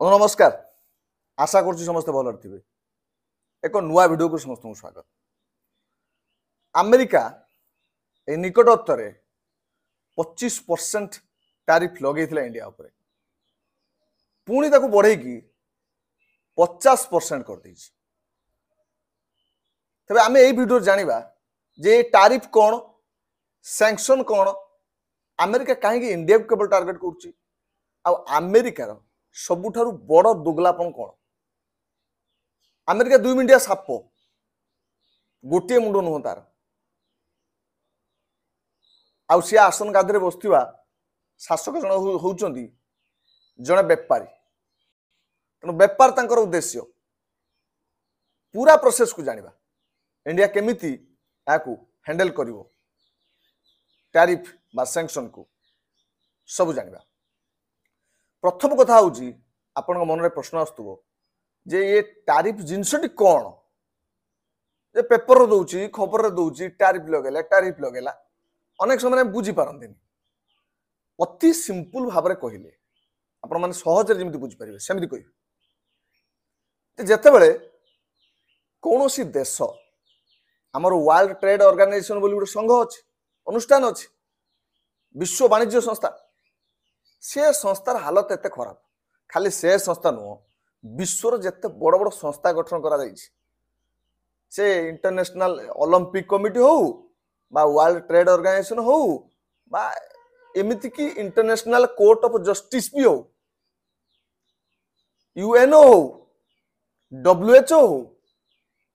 नमस्कार आशा करुच्ची समस्ते भल थे एक नुआ भिडियो को समस्त स्वागत। अमेरिका ए निकटत्व 25% टैरिफ लगे इंडिया उपर पुणी ताको बढ़े की 50% कर दी। तबे आमे ए भिडियो जानिबा जे टैरिफ कौन सैंक्शन कौन अमेरिका कहीं इंडिया को केवल टार्गेट करुच्ची आ अमेरिकार सबुठारु बड़ दोगलापन कौन। अमेरिका 2 मिनिटिया साप गोटे मुंड नुह तार आउ सी आसन गाधे बसवा शासक जन होउचंदी जने बेपारी तेणु बेपार तांकर उद्देश्य पूरा प्रोसेस को जानिबा इंडिया केमिति याकू हैंडल करिवो टैरिफ बा सैंक्शन को सब जानिबा। प्रथम कथा हूँ आपण मन में प्रश्न आसुव जे ये टैरिफ जिनसटी कौन जे पेपर दौची खबर दौची टैरिफ लगेला अनेक समय बुझी पारती अति सिंपल भाव में कहले आपण मैंने सहज जमी बुझीपारे सेमती कह जिते कौन सी देश आमर वर्ल्ड ट्रेड ऑर्गेनाइजेशन बोली गोटे संघ अच्छी अनुष्ठान अच्छी विश्व वाणिज्य संस्था से संस्थार हालत एत खराब खाली से संस्था नुह विश्वर जिते बड़ बड़ संस्था गठन करा से इंटरनेशनल ओलंपिक कमिटी हो बा वर्ल्ड ट्रेड ऑर्गेनाइजेशन हो बा एमिति की इंटरनेशनल कोर्ट ऑफ जस्टिस भी हो यूएनओ हो डब्ल्यूएचओ हो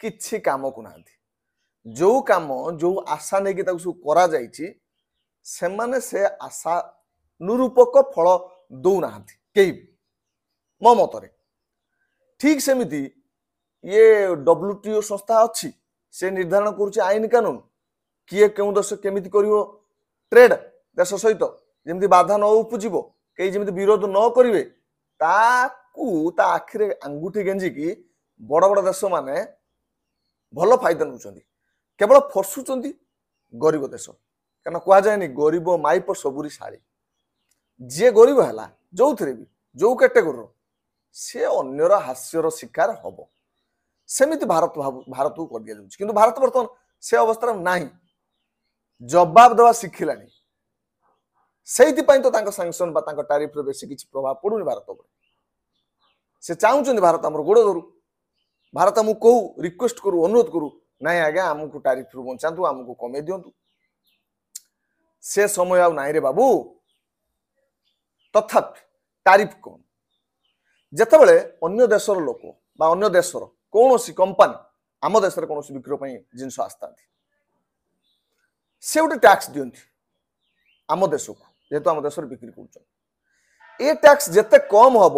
किछि काम को ना जो काम जो आशा नहीं कि करा जाइछि सेमाने से आशा निरूपक फल दौना कई मो मतरे ठीक सेमिति ये डब्ल्यूटीओ संस्था अच्छी से निर्धारण करुच्चे आईन कानून किए क्यों देश केमिति करिवो ट्रेड देश सहित जमी बाधा न उपजीव कई जमी विरोध न करेंगे ताकू ता आखिरे आंगुठी गेंजिकी बड़ बड़ देश माने भल फायदा नौ केवल फसुंच गरीब देश क्या कह जाए गरीब माइप सबुरी शाड़ी जी गरीब है जो थे भी जो कैटेगोरी सी अन्यर हास्यर शिकार हम सेमिति भारत भारत को कर दिया किंतु भारत बर्तमान से अवस्था ना जवाब देवा शिखिला से तो सैंक्शन टैरिफ बेसी किसी प्रभाव पड़ूनी भारत पर से चाहूँ भारत आम गोड़ धरू भारत आमको कहू रिक्वेस्ट करू अनुरोध करू ना आज्ञा आमको टैरिफ रु बचातु आमको कमे दिंतु से समय आउ नाई रे बाबू। तथापि टैरिफ कौन जितेबाला अन्य देशर लोक बा अन्य देशर कौन सी कंपानी आम देश कौन बिक्री जिनस आसता से गोटे टैक्स दिखती आम देश को जेहेतु आम देश बिक्री कर टैक्स जिते कम हम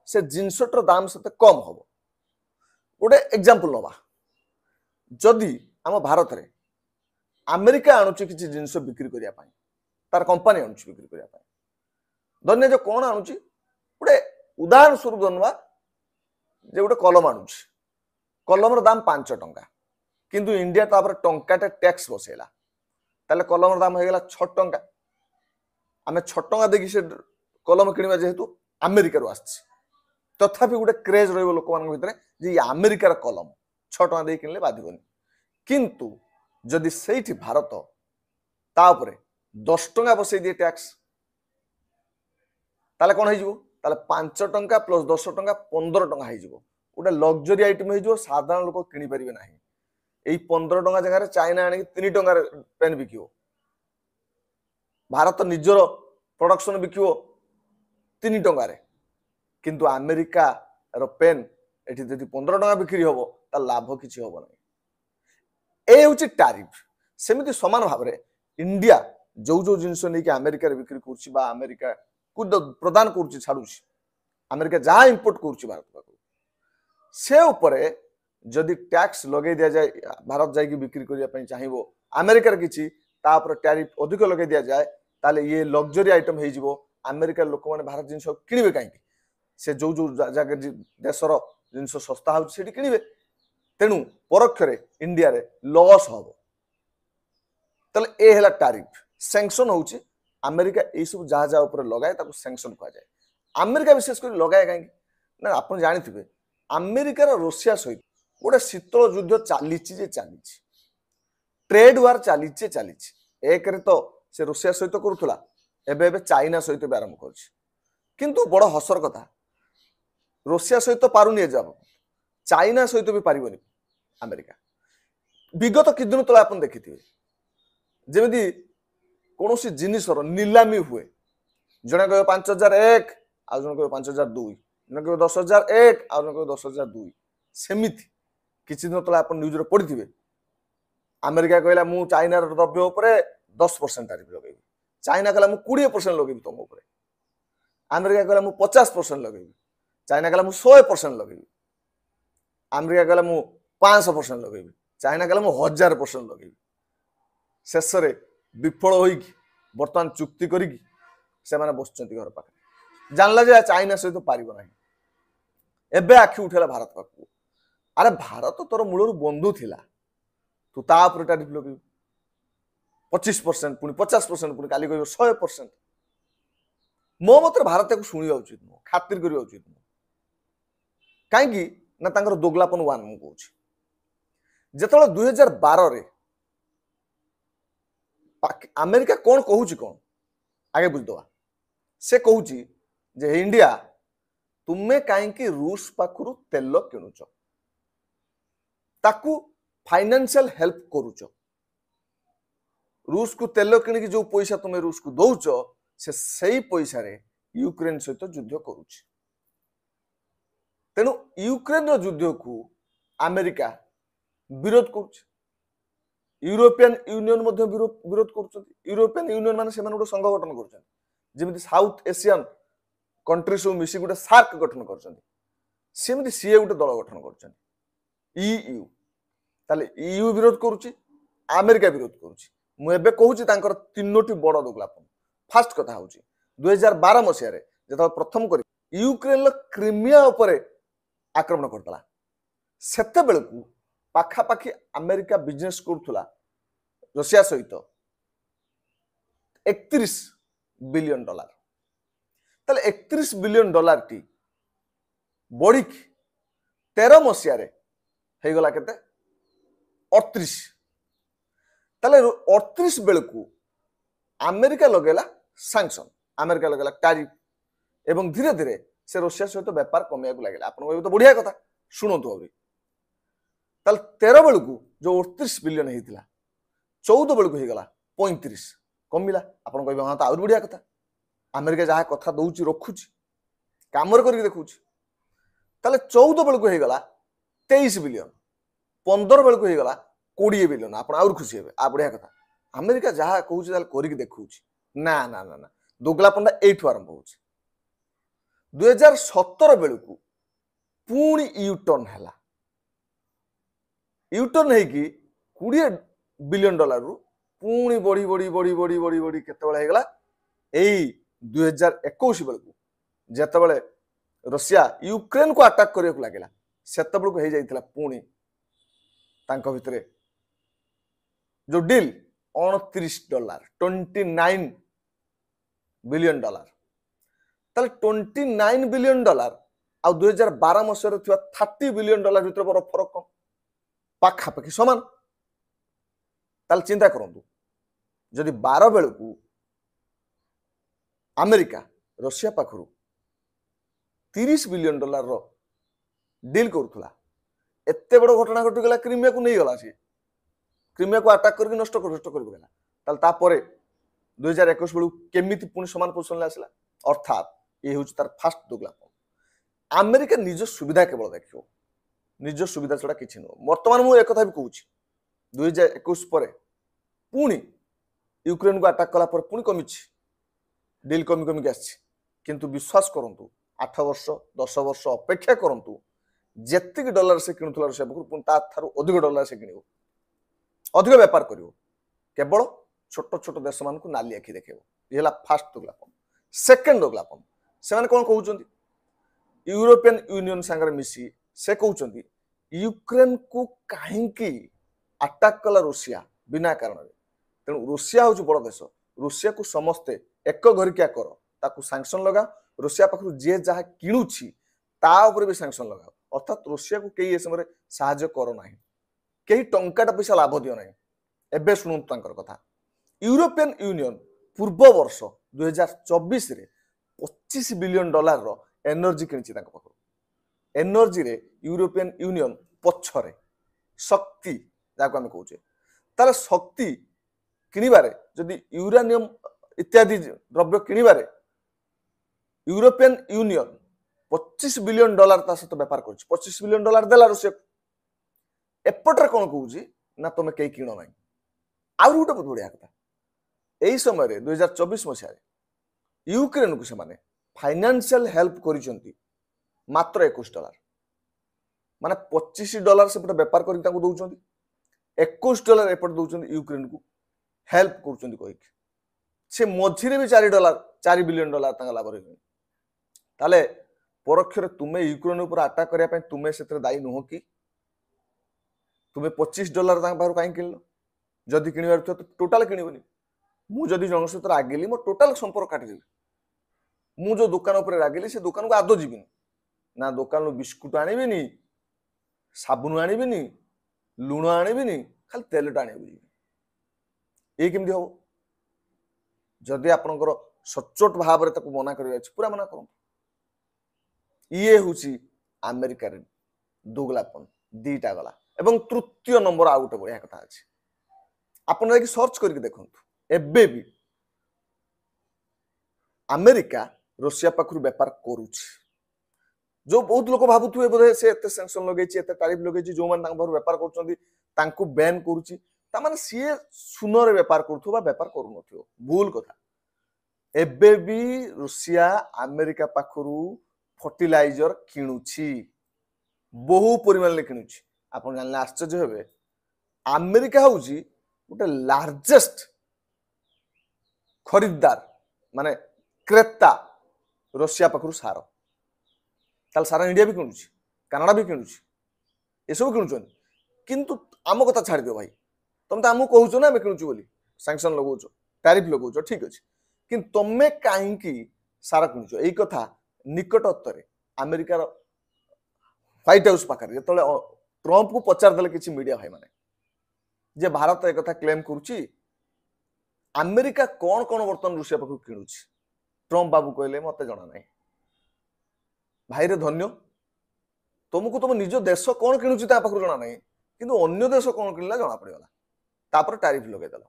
से जिनसटर दाम से कम हम गोटे एग्जांपल नवा जदि आम भारत में अमेरिका आणुची किसी जिनस बिक्री करने तार कंपानी आणुची बिक्री करने धन्य जो कौन आणुची गोटे उदाहरण स्वरूप धनवा जे गोटे कलम आणुची कलम दाम 5 टंका किंतु इंडिया तापर टंकाटे टैक्स बसैला ताले कलम दाम हो गला 6 टंका आमे 6 टंका देखि से कलम किनिबा जेहेतु अमेरिका रो आछि तथापि गोटे क्रेज रहइबो लोक मान भितरे जे अमेरिकार कलम 6 टंका दे किनले बाधिबनी किंतु जदि सेठी भारत तापरे 10 टंका बसै दिए टैक्स ताले कौन हो 5 टंका प्लस 10 टंका 15 टंका हो गोटे लग्जरी आइटम हो साधारण लोक किनी पारे ना यही 15 टंका जगह चाइना आने 3 टंका पेन बिक भारत निजर प्रोडक्शन बिक 3 टंकार किंतु अमेरिका रो पेन एठी जदि 15 टंका बिक्री हम ता लाभ किसी हम ना ए हूँ टैरिफ सेमिति समान भाव में इंडिया जो जो जिनस नहीं अमेरिका बिक्री कर अमेरिका प्रदान कर छाड़ू अमेरिका जहाँ इंपोर्ट कर भारत पाक से उपरे जदि टैक्स लगे दिया जाए भारत जाकि बिक्री करने चाहिए अमेरिकार किसी टैरिफ अधिक लगे दिया जाए ताले ये लग्जरी आइटम हो अमेरिका लोक मैंने भारत जिन किणवे कहीं से जो जो जगह देशर जिन सस्ता होती किणवे तेणु परोक्ष इंडिया रे लॉस हम ताले टैरिफ सैंक्शन हूँ अमेरिका यही सब जहाँ जहाँ ऊपर लगाए सैंक्शन कह जाए अमेरिका विशेष कर लगाए कहीं ନା ଆପଣ ଜାଣିଥିବେ ଆମେରିକାର ରୁଷିଆ ସହିତ ଗୋଟେ ଶୀତଳ ଯୁଦ୍ଧ ଚାଲିଛି ଯେ ଚାଲିଛି, ट्रेड वार चली एक रे तो से रुषिया सहित करूला एबे चाइना सहित भी आरंभ कर बड़ हसर कथा रुषिया सहित पारुनी एजाब चाइना सहित भी पारिबनी अमेरिका। विगत कि दिन तले आपन देखिथिबे जेमिति कोनोसी जिनिसर नीलामी हुए जने कहे 5001 आ जने कहे 5002 जने कहे 10001 आ जने कहे 10002 सेमिति किछि दिन तले आपन न्यूज रे पढिथिबे अमेरिका कहला मु चाइना द्रव्य उपरे 10% तारिफ लगेबी, चाइना कहला मु 20% लगेबी तुम उपरे, अमेरिका कहला मु 50% लगेबी, चाइना कहला मु 100% लगेबी, अमेरिका कहला मु 500% लगेबी, चाइना कहला मु 1000% लगेबी। शेष रे विफल होइकी वर्तमान चुक्ति करिकी से माने बसचंती घर पाखे जानला जे चाइना सहित तो पारिबो नाही। एबे आखि उठेला भारत पाखु, अरे भारत तोर मूलर बंधु थिला तू तापर टारिफ लगे 25% पुणी 50% पुणी काली कह 100%। मो मत भारत को शुणा उचित नुह, खातिर करवा उचित नुह, कहीं ना तांकर दोगलापन वान मु कहूँ जो 2012 रे अमेरिका कौन कहूँ कौन आगे बुझदवा से कहूँ जे इंडिया तुम्हें कहीं रूस पाखु तेल किणुच ताकू फाइनेंशियल हेल्प करूच, रूस को तेल किणी जो पैसा तुम्हें रूस को दौच से सही पैसा रे यूक्रेन सहित युद्ध करुच। तेणु यूक्रेन युद्ध को अमेरिका विरोध करुच, यूरोपियन यूनियन विरोध कर। यूरोपियन यूनियन माने से गोटे संघ गठन कर जमी साउथ एशियन कंट्री सब मिसी गोटे सार्क गठन कर सी गोटे दल गठन कर EU ताले EU विरोध करुच्ची, अमेरिका विरोध करुच्ची। मुझे कहूँ तांकर तीनोटी बड़ दोगलापन। फास्ट कथा हूँ 2012 मसीह जो प्रथम कर यूक्रेन क्रीमिया उपरे आक्रमण करता सेते बेलकू पाखापाखि अमेरिका बिजनेस करुला रशिया सहित 31 बिलियन डॉलर। ताले 31 बिलियन डॉलर टी बढ़ी 13 मसीह गला केते 38 ताले 38 बेलकू अमेरिका लगेला सैंक्शन, अमेरिका लगेला टैरिफ एवं धीरे धीरे से रशिया सहित व्यापार कमिया को लगे। आप तो बढ़िया कथा शुणु अभी ताले 13 बेलकू जो 38 बिलियन होता 14 बेलकू होगला 35 कमिला। आप कहे हाँ तो आउर बढ़िया कथा अमेरिका जहाँ कथा दौर रखुच कम कर देखुँ ताले 14 बेलकू होगला 23 बिलियन 15 बेलकू होगला 20 बिलियन। आप खुशी हे आ बढ़िया कथा अमेरिका जहाँ कहूँ कर देखुँ ना ना ना ना दोगलापन एठू आरंभ हो 2017 बेलकू पुणी यूटर्न है यूटर्न है 20 बिलियन डॉलर रु पुणी बढ़ी बढ़ी बढ़ी बढ़ी बढ़ी बढ़ी केतला यही 2021 बेलकू जिते रशिया यूक्रेन को अटैक करने को लगे सेत बेलू हो जाता पुणी तांको भितरे जो डील 29 डॉलर 29 बिलियन डॉलर ताले 29 बिलियन डॉलर आ 2012 मसीह 30 बिलियन डॉलर भीतर बड़ फरक कौन पाखापाखि समान। ताले चिंता करंतु जदि 12 बेलू अमेरिका रशिया पाखु 30 बिलियन डॉलर रो डील करुला एते बड़ घटना घटीगला क्रीमिया को नहीं गला सी क्रीमिया को अटैक करके नष्ट कर तापर 2021 बेलू केमिति पुणी समान पोजिशन आसला अर्थात ये हूँ तार फास्ट दोगलापन। अमेरिका निज सुविधा केवल देखो निज सुविधा छड़ा किसी नुह। बर्तमान मुझे एक भी कहूँ 2021 पर पुणी यूक्रेन को अटैक कला पुणी कमी डील कमी कमिक आसु विश्वास करूँ 8 वर्ष 10 वर्ष अपेक्षा करूँ जेतिक डॉलर से किणुला रशिया पाखु तार अधिक डॉलर से किण अधिक व्यापार कर केवल छोट छोट देश मान नाली आखि देखेब। ये फास्ट दोगलापन। सेकेंड दोगलापन से कौन कहते यूरोपियन यूनियन सांगे मिसी से कहते यूक्रेन को कहीं अटैक कला रूसिया बिना कारण तेणु रूसिया हूँ बड़ देश रूसिया को समस्ते एक घरिकिया कर ताकू सैंक्शन लगा रूसिया पाखु जे जहाँ किणुछि ତା ଉପରେ ବି ସାଂକ୍ସନ ଲଗାଅ। ଅର୍ଥାତ୍ ରୁଷିଆକୁ କେହି ଏ ସମୟରେ ସାହାଯ୍ୟ କର ନାହିଁ, କେହି ଟଙ୍କାଟା ପଇସା ଲାଭ ଦିଅ ନାହିଁ। ଏବେ ଶୁଣନ୍ତୁ ତାଙ୍କର କଥା। ୟୁରୋପିଆନ ୟୁନିୟନ ପୂର୍ବ ବର୍ଷ 2024ରେ $25 ବିଲିୟନ ଏନର୍ଜି କିଣିଛି ତାଙ୍କ ପାଖରୁ। ଏନର୍ଜିରେ ୟୁରୋପିଆନ ୟୁନିୟନ ପଛରେ, ଶକ୍ତି ଯାହାକୁ ଆମେ କହୁଛେ, ତାର ଶକ୍ତି କିଣିବାରେ, ଯଦି ୟୁରାନିୟମ ଇତ୍ୟାଦି ଦ୍ରବ୍ୟ କିଣିବାରେ ୟୁରୋପିଆନ ୟୁନିୟନ $25 ବିଲିୟନ ତା ସହିତ ବେପାର କରୁଛି। $25 ବିଲିୟନ ଦେଲା ରୁଷିଆକୁ। ଏପଟରେ କଣ କହୁଛି ନା ତମେ କେହି କିଣ ନାହିଁ। ଆହୁରି ଗୋଟେ ବହୁତ ବଢିଆ କଥା, ଏଇ ସମୟରେ 2024 ମସିହାରେ ୟୁକ୍ରେନକୁ ସେମାନେ ଫାଇନାନ୍ସିଆଲ ହେଲ୍ପ କରିଛନ୍ତି ମାତ୍ର $21, ମାନେ $25 ସେପଟେ ବେପାର କରିକି ତାଙ୍କୁ ଦଉଛନ୍ତି, $21 ଏପଟେ ଦଉଛନ୍ତି ୟୁକ୍ରେନକୁ ହେଲ୍ପ କରୁଛନ୍ତି କହିକି। ସେ ମଝିରେ ବି $4 ବିଲିୟନ ତାଙ୍କ ଲାଭ ରହିବ। ତାହେଲେ ପରୋକ୍ଷରେ ତୁମେ ୟୁକ୍ରେନ ଉପରେ ଆଟାକ୍ କରିବା ପାଇଁ ତୁମେ ସେଥିରେ ଦାୟୀ ନୁହଁ କି? ତୁମେ $25 ତାଙ୍କ ପାଖରୁ କାହିଁକି କିଣିଲ? ଯଦି କିଣିବାର ଥିବ ତ ଟୋଟାଲ କିଣିବନି। ମୁଁ ଯଦି ଜଣଙ୍କ ସହିତ ରାଗିଲି, ମୋ ଟୋଟାଲ ସମ୍ପର୍କ କାଟିଦେବି। ମୁଁ ଯୋଉ ଦୋକାନ ଉପରେ ରାଗିଲି, ସେ ଦୋକାନକୁ ଆଦୌ ଯିବିନି। ନା ଦୋକାନରୁ ବିସ୍କୁଟ ଆଣିବିନି, ସାବୁନ ଆଣିବିନି, ଲୁଣ ଆଣିବିନି, ଖାଲି ତେଲଟା ଆଣିବି। ଏଇ କେମିତି ହବ? ଯଦି ଆପଣଙ୍କର ସଚ୍ଚୋଟ ଭାବରେ ତାକୁ ମନା କରିବା ଅଛି, ପୁରା ମନା କରନ୍ତୁ। ଇଏ ହଉଛି ଆମେରିକାରେ ଦୋଗଲାପନ ଦିଟା ଗଲା। ଏବଂ ତୃତୀୟ ନମ୍ବର ଆଉ ଗୋଟେ ବଢିଆ କଥା ଅଛି, ଆପଣ ଯାଇକି ସର୍ଚ୍ଚ କରିକି ଦେଖନ୍ତୁ। ଏବେ ବି ଆମେରିକା ରୁଷିଆ ପାଖରୁ ବେପାର କରୁଛି। ଯୋଉ ବହୁତ ଲୋକ ଭାବୁଥିବେ ବୋଧେ ସେ ଏତେ ସାଂକ୍ସନ ଲଗେଇଛି, ଏତେ ଟାରିଫ ଲଗେଇଛି, ଯୋଉମାନେ ତାଙ୍କ ପାଖରୁ ବେପାର କରୁଛନ୍ତି ତାଙ୍କୁ ବ୍ୟାନ୍ କରୁଛି, ତାମାନେ ସିଏ ସୁନରେ ବେପାର କରୁଥିବ ବା ବେପାର କରୁନଥିବ। ଭୁଲ କଥା। ଏବେ ବି ରୁଷିଆ ଆମେରିକା ପାଖରୁ ଫର୍ଟିଲାଇଜର କିଣୁଛି, ବହୁ ପରିମାଣରେ କିଣୁଛି। ଆପଣ ଜାଣିଲେ ଆଶ୍ଚର୍ଯ୍ୟ ହେବେ, ଆମେରିକା ହଉଛି ଗୋଟେ ଲାର୍ଜେଷ୍ଟ ଖରିଦଦାର, ମାନେ କ୍ରେତା ରୁଷିଆ ପାଖରୁ ସାର। ତାହେଲେ ସାରା ଇଣ୍ଡିଆ ବି କିଣୁଛି, କାନାଡା ବି କିଣୁଛି, ଏସବୁ କିଣୁଛନ୍ତି। କିନ୍ତୁ ଆମ କଥା ଛାଡ଼ିଦିଅ ଭାଇ, ତମେ ତ ଆମକୁ କହୁଛ ନା ଆମେ କିଣୁଛୁ ବୋଲି, ସାଂକ୍ସନ ଲଗାଉଛ, ଟାରିଫ ଲଗାଉଛ, ଠିକ ଅଛି, କିନ୍ତୁ ତମେ କାହିଁକି ସାର କିଣୁଛ? ଏଇ କଥା ନିକଟତରେ ଆମେରିକାର ହ୍ୱାଇଟ୍ ହାଉସ୍ ପାଖରେ ଯେତେବେଳେ ଟ୍ରମ୍ପକୁ ପଚାରିଦେଲେ କିଛି ମିଡିଆ ଭାଇମାନେ, ଯେ ଭାରତ ଏକଥା କ୍ଲେମ କରୁଛି ଆମେରିକା କଣ କଣ ବର୍ତ୍ତମାନ ରୁଷିଆ ପାଖରୁ କିଣୁଛି, ଟ୍ରମ୍ପ ବାବୁ କହିଲେ ମତେ ଜଣା ନାହିଁ। ଭାଇରେ ଧନ୍ୟ, ତୁମକୁ ତମ ନିଜ ଦେଶ କଣ କିଣୁଛି ତା ପାଖରୁ ଜଣା ନାହିଁ, କିନ୍ତୁ ଅନ୍ୟ ଦେଶ କଣ କିଣିଲା ଜଣା ପଡିଗଲା। ତାପରେ ଟାରିଫ ଲଗେଇଦେଲ।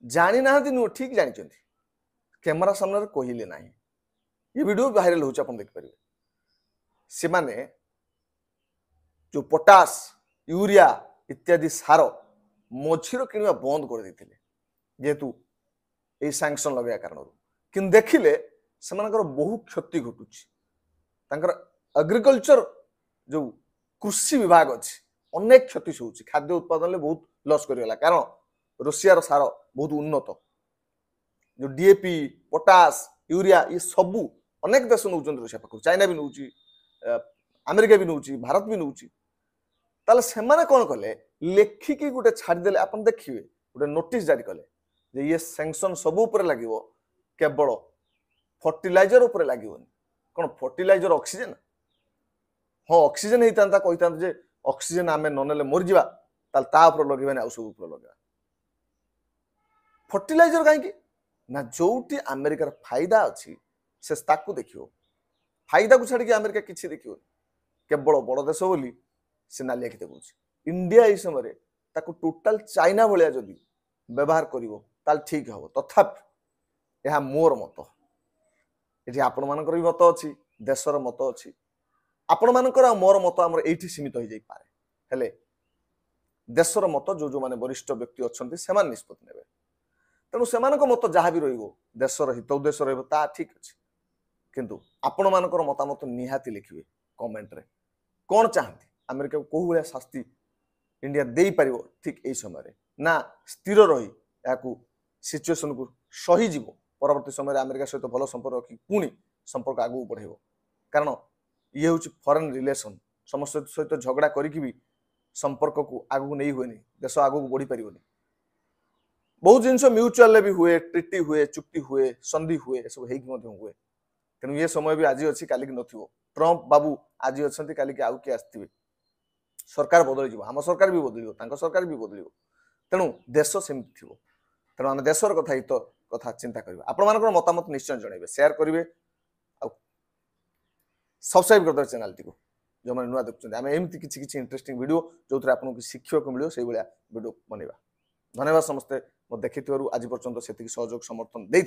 ଜାଣିନାହାନ୍ତି ନୁହଁ, ଠିକ ଜାଣିଛନ୍ତି, କ୍ୟାମେରା ସାମ୍ନାରେ କହିଲେ ନାହିଁ। ଏ ଭିଡିଓ ଭାଇରାଲ ହଉଛି, ଆପଣ ଦେଖିପାରିବେ। ସେମାନେ ଯୋଉ ପଟାସ, ୟୁରିଆ ଇତ୍ୟାଦି ସାର ମଝିରେ କିଣିବା ବନ୍ଦ କରିଦେଇଥିଲେ, ଯେହେତୁ ଏଇ ସାଂକ୍ସନ ଲଗେଇବା କାରଣରୁ। କିନ୍ତୁ ଦେଖିଲେ ସେମାନଙ୍କର ବହୁ କ୍ଷତି ଘଟୁଛି। ତାଙ୍କର ଏଗ୍ରିକଲଚର ଯୋଉ କୃଷି ବିଭାଗ ଅଛି, ଅନେକ କ୍ଷତି ସହୁଛି। ଖାଦ୍ୟ ଉତ୍ପାଦନରେ ବହୁତ ଲସ୍ କରିଗଲା, କାରଣ ରୁଷିଆର ସାର ବହୁତ ଉନ୍ନତ। ଯୋଉ ଡିଏପି, ପଟାସ, ୟୁରିଆ, ଏ ସବୁ ଅନେକ ଦେଶ ନେଉଛନ୍ତି ରୁଷିଆ ପାଖରୁ। ଚାଇନା ବି ନେଉଛି, ଆମେରିକା ବି ନେଉଛି, ଭାରତ ବି ନେଉଛି। ତାହେଲେ ସେମାନେ କଣ କଲେ, ଲେଖିକି ଗୋଟେ ଛାଡ଼ିଦେଲେ। ଆପଣ ଦେଖିବେ ଗୋଟେ ନୋଟିସ ଜାରି କଲେ ଯେ ଇଏ ସାଂକ୍ସନ ସବୁ ଉପରେ ଲାଗିବ, କେବଳ ଫର୍ଟିଲାଇଜର ଉପରେ ଲାଗିବନି। କଣ ଫର୍ଟିଲାଇଜର ଅକ୍ସିଜେନ? ହଁ ଅକ୍ସିଜେନ ହେଇଥାନ୍ତା, କହିଥାନ୍ତେ ଯେ ଅକ୍ସିଜେନ ଆମେ ନ ନେଲେ ମରିଯିବା, ତାହେଲେ ତା ଉପରେ ଲଗେଇବାନି, ଆଉ ସବୁ ଉପରେ ଲଗେଇବା। ଫର୍ଟିଲାଇଜର କାହିଁକି ନା ଯୋଉଠି ଆମେରିକାର ଫାଇଦା ଅଛି ସେ ତାକୁ ଦେଖିବ, ଫାଇଦାକୁ ଛାଡ଼ିକି ଆମେରିକା କିଛି ଦେଖିବନି। କେବଳ ବଡ଼ ଦେଶ ବୋଲି ସେ ନାଲିଆ କ୍ଷିତେ କହୁଛି। ଇଣ୍ଡିଆ ଏଇ ସମୟରେ ତାକୁ ଟୋଟାଲ ଚାଇନା ଭଳିଆ ଯଦି ବ୍ୟବହାର କରିବ ତାହେଲେ ଠିକ ହବ। ତଥାପି ଏହା ମୋର ମତ, ଏଠି ଆପଣମାନଙ୍କର ବି ମତ ଅଛି, ଦେଶର ମତ ଅଛି। ଆପଣମାନଙ୍କର ଆଉ ମୋର ମତ ଆମର ଏଇଠି ସୀମିତ ହେଇଯାଇପାରେ, ହେଲେ ଦେଶର ମତ ଯୋଉମାନେ ବରିଷ୍ଠ ବ୍ୟକ୍ତି ଅଛନ୍ତି ସେମାନେ ନିଷ୍ପତ୍ତି ନେବେ। ତେଣୁ ସେମାନଙ୍କ ମତ ଯାହା ବି ରହିବ, ଦେଶର ହିତ ଉଦ୍ଦେଶ୍ୟ ରହିବ, ତାହା ଠିକ ଅଛି। କିନ୍ତୁ ଆପଣମାନଙ୍କର ମତାମତ ନିହାତି ଲେଖିବେ କମେଣ୍ଟରେ। କଣ ଚାହାନ୍ତି, ଆମେରିକାକୁ କୋଉ ଭଳିଆ ଶାସ୍ତି ଇଣ୍ଡିଆ ଦେଇପାରିବ ଠିକ ଏଇ ସମୟରେ, ନା ସ୍ଥିର ରହି ଏହାକୁ ସିଚୁଏସନକୁ ସହିଯିବ, ପରବର୍ତ୍ତୀ ସମୟରେ ଆମେରିକା ସହିତ ଭଲ ସମ୍ପର୍କ ରଖି ପୁଣି ସମ୍ପର୍କ ଆଗକୁ ବଢ଼େଇବ। କାରଣ ଇଏ ହେଉଛି ଫରେନ୍ ରିଲେସନ୍, ସମସ୍ତ ସହିତ ଝଗଡ଼ା କରିକି ବି ସମ୍ପର୍କକୁ ଆଗକୁ ନେଇ ହୁଏନି, ଦେଶ ଆଗକୁ ବଢ଼ି ପାରିବନି। ବହୁତ ଜିନିଷ ମ୍ୟୁଚୁଆଲରେ ବି ହୁଏ, ଟ୍ରିଟି ହୁଏ, ଚୁକ୍ତି ହୁଏ, ସନ୍ଧି ହୁଏ, ଏସବୁ ହେଇକି ମଧ୍ୟ ହୁଏ। तेणु ये समय भी आज अच्छी कालिक नथिबो ट्रम्प बाबू आज अच्छे कालिक आउ किए आसथिबे सरकार बदल आम सरकार भी बदल सरकार भी बदल तेणु देश सेमती थी तेणु आम देशर कथा हित कथा चिंता करवा आपण मान मतामत निश्चय जनइबे शेयर करेंगे सब्सक्राइब करदे चैनल टी जो मैंने नुआ देखुं आम एमती किसी इंटरेस्टिंग वीडियो जो थे आपको शिक्षा को मिले से भाया वीडियो बनवा धन्यवाद समस्ते देखी आज पर्यटन से सहयोग समर्थन दे